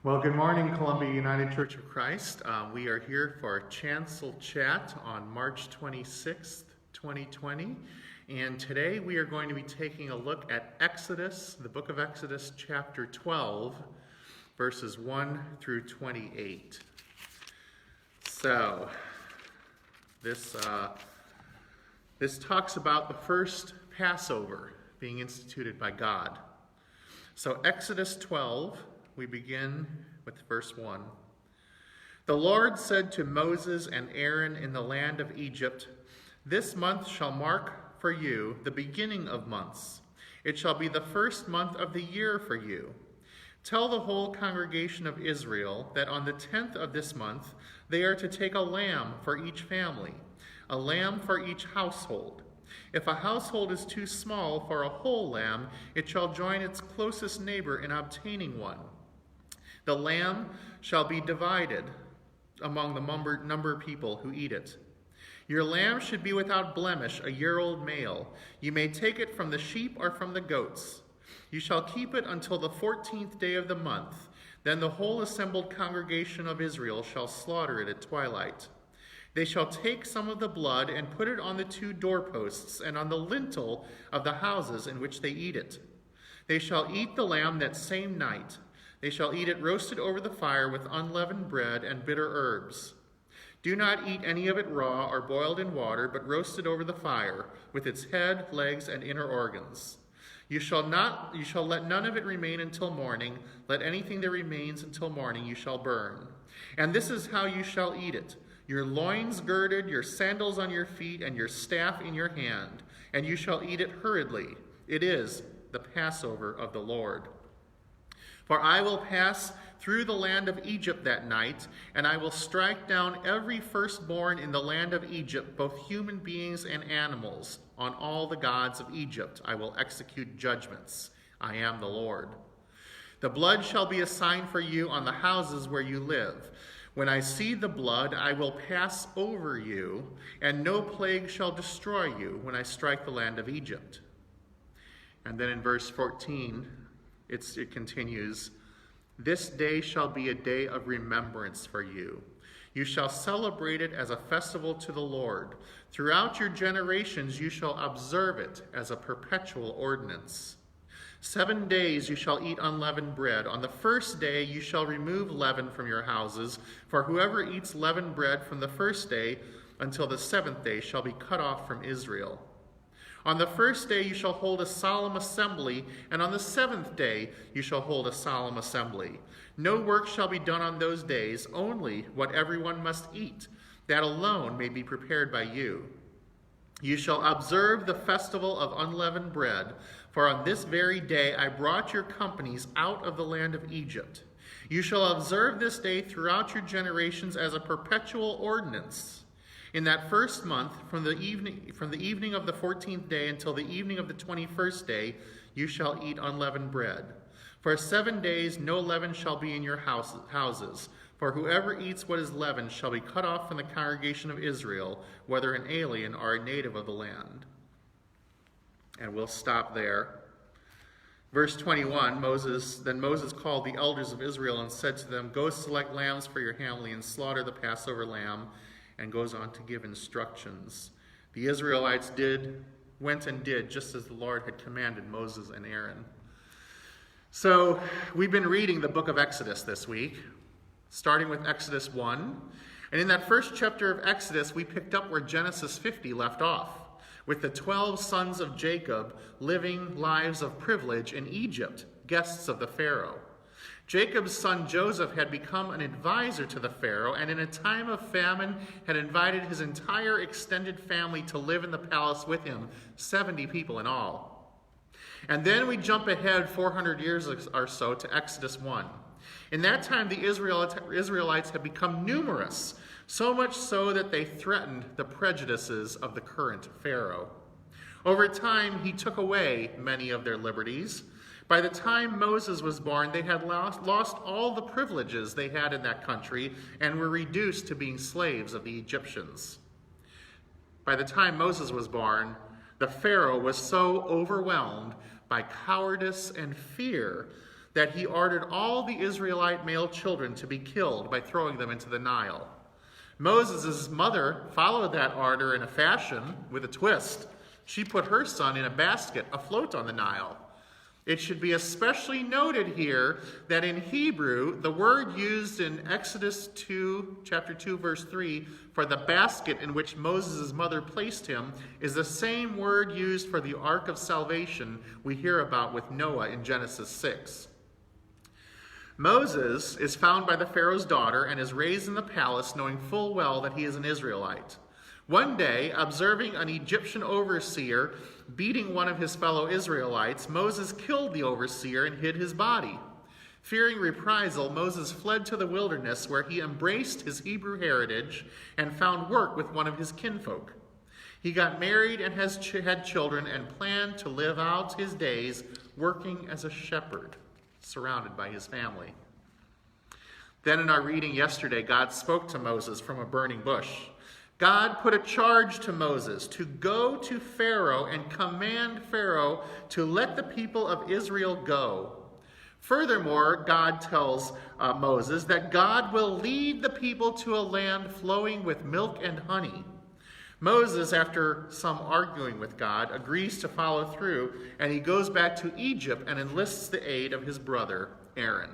Well, good morning, Columbia United Church of Christ. We are here for Chancel Chat on March 26th, 2020. And today we are going to be taking a look at Exodus, the book of Exodus, chapter 12, verses 1 through 28. So, this talks about the first Passover being instituted by God. So, Exodus 12, we begin with verse 1. The Lord said to Moses and Aaron in the land of Egypt, "This month shall mark for you the beginning of months. It shall be the first month of the year for you. Tell the whole congregation of Israel that on the 10th of this month they are to take a lamb for each family, a lamb for each household. If a household is too small for a whole lamb, it shall join its closest neighbor in obtaining one. The lamb shall be divided among the number of people who eat it. Your lamb should be without blemish, a year-old male. You may take it from the sheep or from the goats. You shall keep it until the 14th day of the month. Then the whole assembled congregation of Israel shall slaughter it at twilight. They shall take some of the blood and put it on the two doorposts and on the lintel of the houses in which they eat it. They shall eat the lamb that same night. They shall eat it roasted over the fire with unleavened bread and bitter herbs. Do not eat any of it raw or boiled in water, but roasted over the fire, with its head, legs, and inner organs. You shall let none of it remain until morning. Let anything that remains until morning you shall burn. And this is how you shall eat it: your loins girded, your sandals on your feet, and your staff in your hand. And you shall eat it hurriedly. It is the Passover of the Lord. For I will pass through the land of Egypt that night, and I will strike down every firstborn in the land of Egypt, both human beings and animals. On all the gods of Egypt I will execute judgments. I am the Lord. The blood shall be a sign for you on the houses where you live. When I see the blood, I will pass over you, and no plague shall destroy you when I strike the land of Egypt." And then in verse 14, it continues, "This day shall be a day of remembrance for you. You shall celebrate it as a festival to the Lord. Throughout your generations you shall observe it as a perpetual ordinance. 7 days you shall eat unleavened bread. On the first day you shall remove leaven from your houses, for whoever eats leavened bread from the first day until the 7th day shall be cut off from Israel. On the first day you shall hold a solemn assembly, and on the 7th day you shall hold a solemn assembly. No work shall be done on those days, only what everyone must eat. That alone may be prepared by you. You shall observe the festival of unleavened bread, for on this very day I brought your companies out of the land of Egypt. You shall observe this day throughout your generations as a perpetual ordinance. In that first month, from the evening of the 14th day until the evening of the 21st day, you shall eat unleavened bread. For 7 days no leaven shall be in your houses. For whoever eats what is leavened shall be cut off from the congregation of Israel, whether an alien or a native of the land." And we'll stop there. Verse 21, Then Moses called the elders of Israel and said to them, "Go select lambs for your family and slaughter the Passover lamb," and goes on to give instructions. The Israelites went and did just as the Lord had commanded Moses and Aaron. So we've been reading the book of Exodus this week, starting with Exodus 1. And in that first chapter of Exodus, we picked up where Genesis 50 left off, with the 12 sons of Jacob living lives of privilege in Egypt, guests of the Pharaoh. Jacob's son Joseph had become an advisor to the Pharaoh, and in a time of famine had invited his entire extended family to live in the palace with him, 70 people in all. And then we jump ahead 400 years or so to Exodus 1. In that time, the Israelites had become numerous, so much so that they threatened the prejudices of the current Pharaoh. Over time, he took away many of their liberties. By the time Moses was born, they had lost all the privileges they had in that country and were reduced to being slaves of the Egyptians. By the time Moses was born, the Pharaoh was so overwhelmed by cowardice and fear that he ordered all the Israelite male children to be killed by throwing them into the Nile. Moses' mother followed that order in a fashion with a twist. She put her son in a basket afloat on the Nile. It should be especially noted here that in Hebrew, the word used in Exodus 2, chapter 2, verse 3, for the basket in which Moses' mother placed him is the same word used for the ark of salvation we hear about with Noah in Genesis 6. Moses is found by the Pharaoh's daughter and is raised in the palace knowing full well that he is an Israelite. One day, observing an Egyptian overseer beating one of his fellow Israelites, Moses killed the overseer and hid his body. Fearing reprisal, Moses fled to the wilderness where he embraced his Hebrew heritage and found work with one of his kinfolk. He got married and had children and planned to live out his days working as a shepherd, surrounded by his family. Then in our reading yesterday, God spoke to Moses from a burning bush. God put a charge to Moses to go to Pharaoh and command Pharaoh to let the people of Israel go. Furthermore, God tells Moses that God will lead the people to a land flowing with milk and honey. Moses, after some arguing with God, agrees to follow through, and he goes back to Egypt and enlists the aid of his brother, Aaron.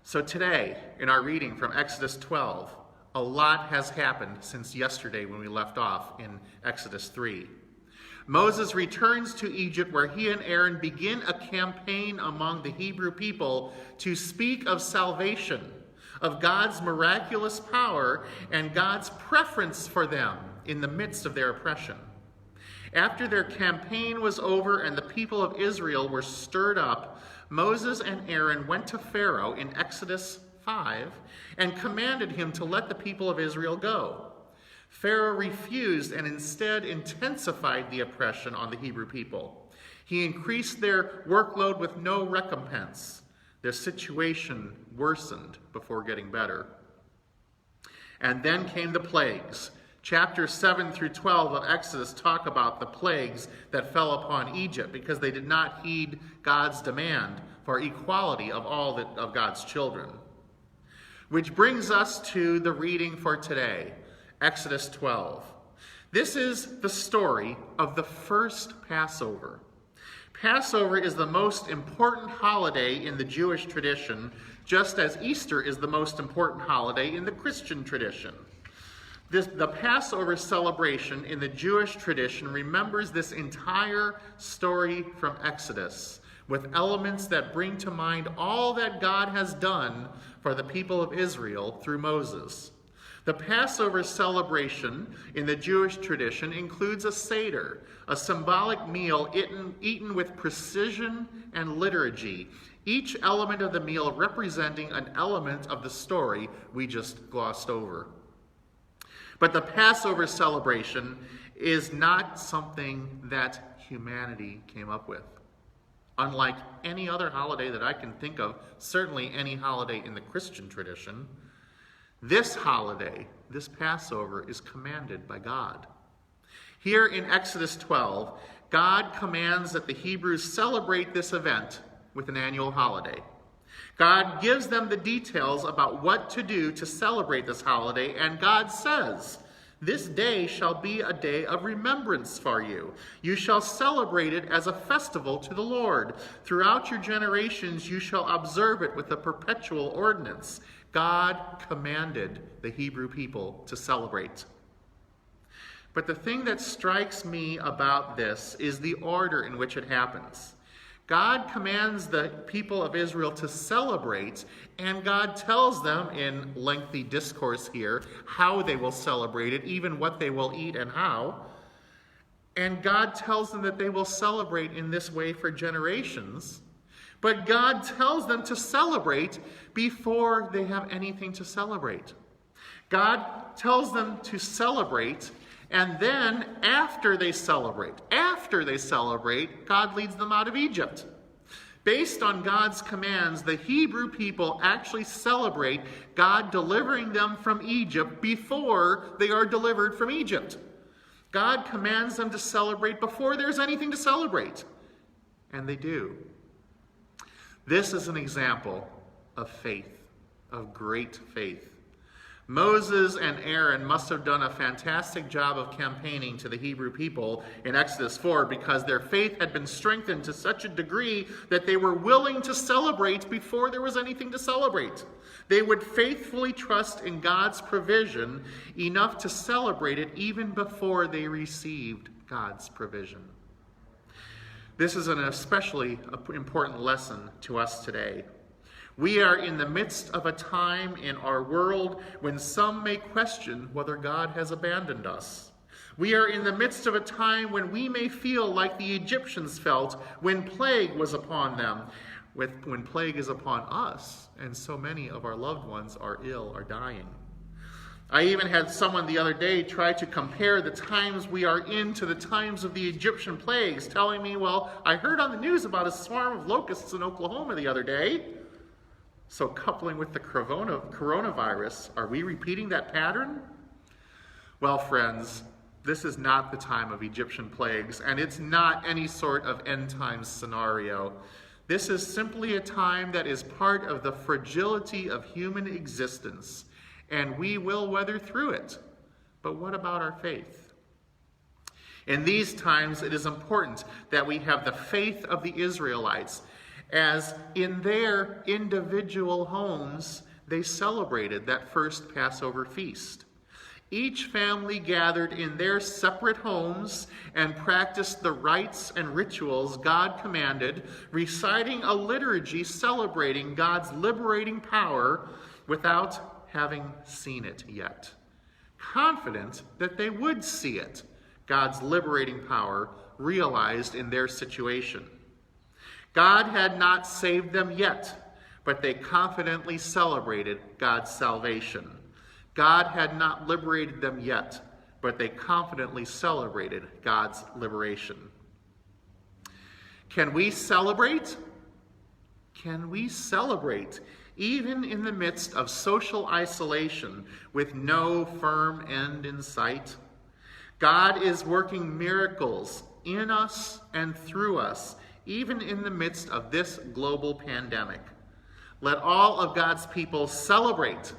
So today, in our reading from Exodus 12, a lot has happened since yesterday when we left off in Exodus 3. Moses returns to Egypt where he and Aaron begin a campaign among the Hebrew people to speak of salvation, of God's miraculous power and God's preference for them in the midst of their oppression. After their campaign was over and the people of Israel were stirred up, Moses and Aaron went to Pharaoh in Exodus 5 and commanded him to let the people of Israel go. Pharaoh refused and instead intensified the oppression on the Hebrew people. He increased their workload with no recompense. Their situation worsened before getting better. And then came the plagues. Chapters 7 through 12 of Exodus talk about the plagues that fell upon Egypt because they did not heed God's demand for equality of all of God's children. Which brings us to the reading for today, Exodus 12. This is the story of the first Passover. Passover is the most important holiday in the Jewish tradition, just as Easter is the most important holiday in the Christian tradition. The Passover celebration in the Jewish tradition remembers this entire story from Exodus, with elements that bring to mind all that God has done for the people of Israel through Moses. The Passover celebration in the Jewish tradition includes a Seder, a symbolic meal eaten with precision and liturgy, each element of the meal representing an element of the story we just glossed over. But the Passover celebration is not something that humanity came up with. Unlike any other holiday that I can think of, certainly any holiday in the Christian tradition, this holiday, this Passover, is commanded by God. Here in Exodus 12, God commands that the Hebrews celebrate this event with an annual holiday. God gives them the details about what to do to celebrate this holiday, and God says, "This day shall be a day of remembrance for you. You shall celebrate it as a festival to the Lord. Throughout your generations you shall observe it with a perpetual ordinance." God commanded the Hebrew people to celebrate. But the thing that strikes me about this is the order in which it happens. God commands the people of Israel to celebrate, and God tells them in lengthy discourse here how they will celebrate it, even what they will eat and how. And God tells them that they will celebrate in this way for generations. But God tells them to celebrate before they have anything to celebrate. God tells them to celebrate, and then after they celebrate, God leads them out of Egypt. Based on God's commands, the Hebrew people actually celebrate God delivering them from Egypt before they are delivered from Egypt. God commands them to celebrate before there's anything to celebrate. And they do. This is an example of faith, of great faith. Moses and Aaron must have done a fantastic job of campaigning to the Hebrew people in Exodus 4 because their faith had been strengthened to such a degree that they were willing to celebrate before there was anything to celebrate. They would faithfully trust in God's provision enough to celebrate it even before they received God's provision. This is an especially important lesson to us today. We are in the midst of a time in our world when some may question whether God has abandoned us. We are in the midst of a time when we may feel like the Egyptians felt when plague was upon them, when plague is upon us, and so many of our loved ones are ill or dying. I even had someone the other day try to compare the times we are in to the times of the Egyptian plagues, telling me, well, I heard on the news about a swarm of locusts in Oklahoma the other day. So coupling with the coronavirus, are we repeating that pattern? Well, friends, this is not the time of Egyptian plagues, and it's not any sort of end times scenario. This is simply a time that is part of the fragility of human existence, and we will weather through it. But what about our faith? In these times, it is important that we have the faith of the Israelites, as in their individual homes, they celebrated that first Passover feast. Each family gathered in their separate homes and practiced the rites and rituals God commanded, reciting a liturgy celebrating God's liberating power without having seen it yet. Confident that they would see it, God's liberating power realized in their situation. God had not saved them yet, but they confidently celebrated God's salvation. God had not liberated them yet, but they confidently celebrated God's liberation. Can we celebrate? Can we celebrate even in the midst of social isolation with no firm end in sight? God is working miracles in us and through us, even in the midst of this global pandemic. Let all of God's people celebrate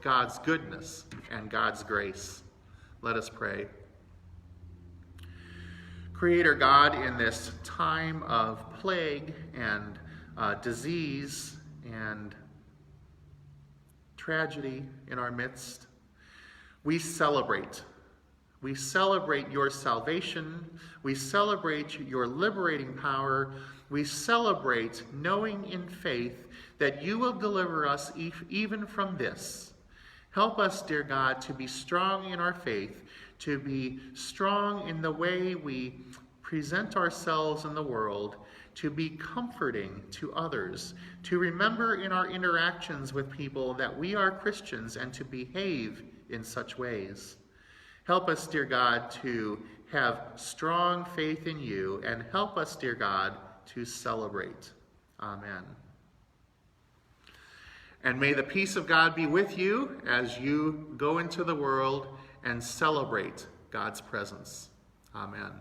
God's goodness and God's grace. Let us pray. Creator God, in this time of plague and disease and tragedy in our midst, we celebrate. We celebrate your salvation. We celebrate your liberating power. We celebrate knowing in faith that you will deliver us even from this. Help us, dear God, to be strong in our faith, to be strong in the way we present ourselves in the world, to be comforting to others, to remember in our interactions with people that we are Christians and to behave in such ways. Help us, dear God, to have strong faith in you, and help us, dear God, to celebrate. Amen. And may the peace of God be with you as you go into the world and celebrate God's presence. Amen.